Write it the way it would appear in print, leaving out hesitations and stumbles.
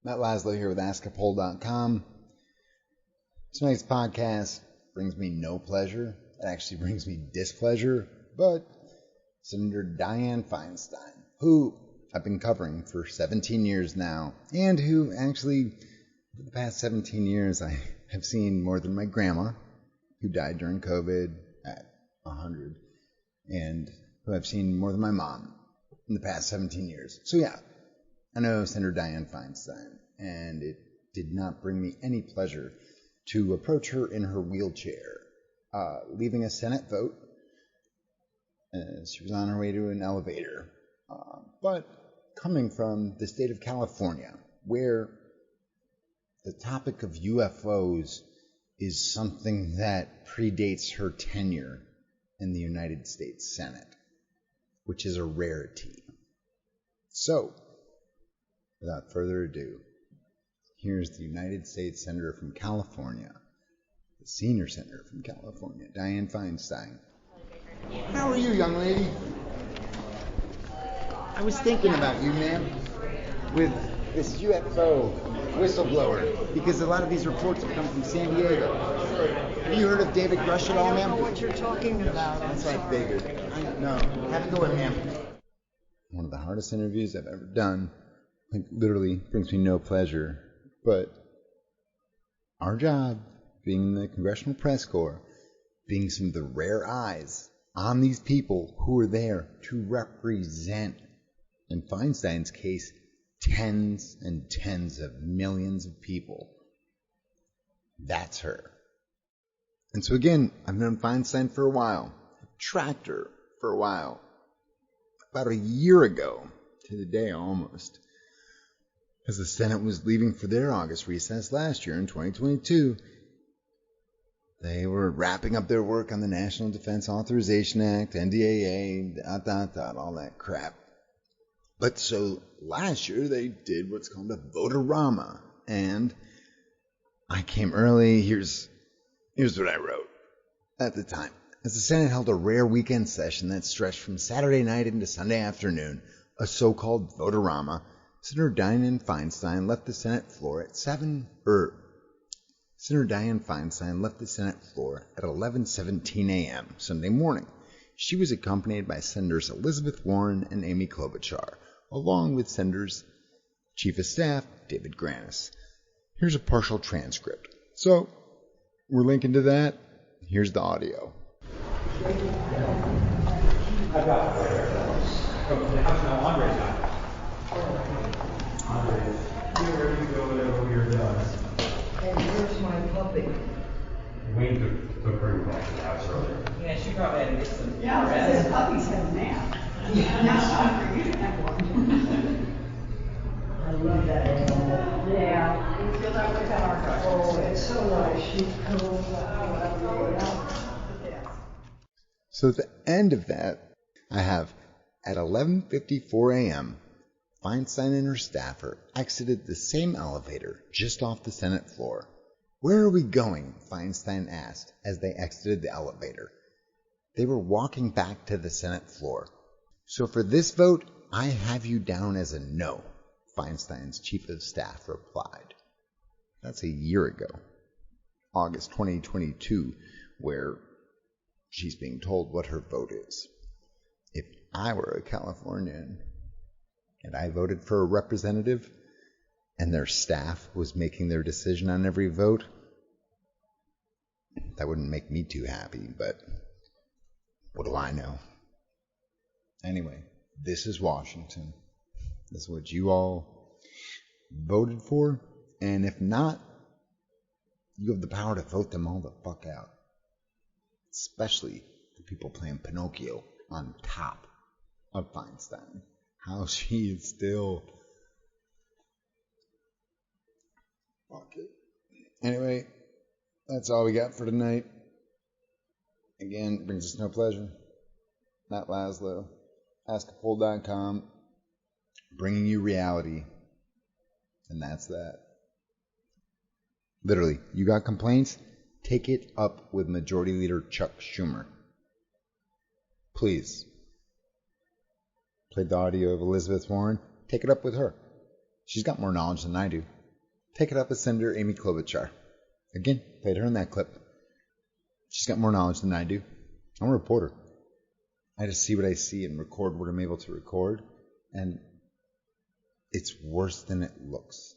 Matt Laszlo here with askapol.com. Tonight's podcast brings me no pleasure. It actually brings me displeasure. But Senator Dianne Feinstein, who I've been covering for 17 years now, and who actually, for the past 17 years, I have seen more than my grandma, who died during COVID at 100, and who I've seen more than my mom in the past 17 years. So yeah, I know Senator Dianne Feinstein, and it did not bring me any pleasure to approach her in her wheelchair, leaving a Senate vote as she was on her way to an elevator. But coming from the state of California, where the topic of UFOs is something that predates her tenure in the United States Senate, which is a rarity. So, without further ado, here's the United States Senator from California, the senior senator from California, Dianne Feinstein. How are you, young lady? I was thinking about you, ma'am, with this UFO whistleblower, because a lot of these reports have come from San Diego. Have you heard of David Grush at all, ma'am? I don't know what you're talking about. That's what I figured. No, have a go ahead, ma'am. One of the hardest interviews I've ever done. Like, literally brings me no pleasure. But our job, being in the Congressional Press Corps, being some of the rare eyes on these people who are there to represent, in Feinstein's case, tens and tens of millions of people. That's her. And so again, I've known Feinstein for a while. I've tracked her for a while. About a year ago, to the day almost, as the Senate was leaving for their August recess last year in 2022, they were wrapping up their work on the National Defense Authorization Act, NDAA, all that crap. But so last year they did what's called a vote-a-rama, and I came early. Here's what I wrote at the time. As the Senate held a rare weekend session that stretched from Saturday night into Sunday afternoon, a so-called vote-a-rama, Senator Dianne Feinstein left the Senate floor at 11:17 a.m. Sunday morning. She was accompanied by Senators Elizabeth Warren and Amy Klobuchar, along with Senators Chief of Staff David Granis. Here's a partial transcript. So, we're linking to that. Here's the audio. I've got it right here. Andre's not. Andre, you're ready to go whatever you're done. And here's my puppy. Wayne took her back to the house earlier. Yeah, she probably had to get some Yeah, rest. the puppies have a nap. Yeah, now it's time for you to have one. I love that animal. Yeah. Because I went to our house. Oh, it's so nice. She's cool. So at the end of that, I have at 11:54 a.m., Feinstein and her staffer exited the same elevator just off the Senate floor. "Where are we going?" Feinstein asked as they exited the elevator. They were walking back to the Senate floor. "So for this vote, I have you down as a no," Feinstein's chief of staff replied. That's a year ago, August 2022, where she's being told what her vote is. If I were a Californian and I voted for a representative and their staff was making their decision on every vote, that wouldn't make me too happy, but what do I know? Anyway, this is Washington. This is what you all voted for, and if not, you have the power to vote them all the fuck out. Especially the people playing Pinocchio on top of Feinstein. How she is still... Fuck it. Anyway, that's all we got for tonight. Again, it brings us no pleasure. Matt Laszlo, askapol.com, bringing you reality. And that's that. Literally, you got complaints? Take it up with Majority Leader Chuck Schumer. Please. Played the audio of Elizabeth Warren. Take it up with her. She's got more knowledge than I do. take it up with Senator Amy Klobuchar. Again, played her in that clip. She's got more knowledge than I do. I'm a reporter. I just see what I see and record what I'm able to record, and it's worse than it looks.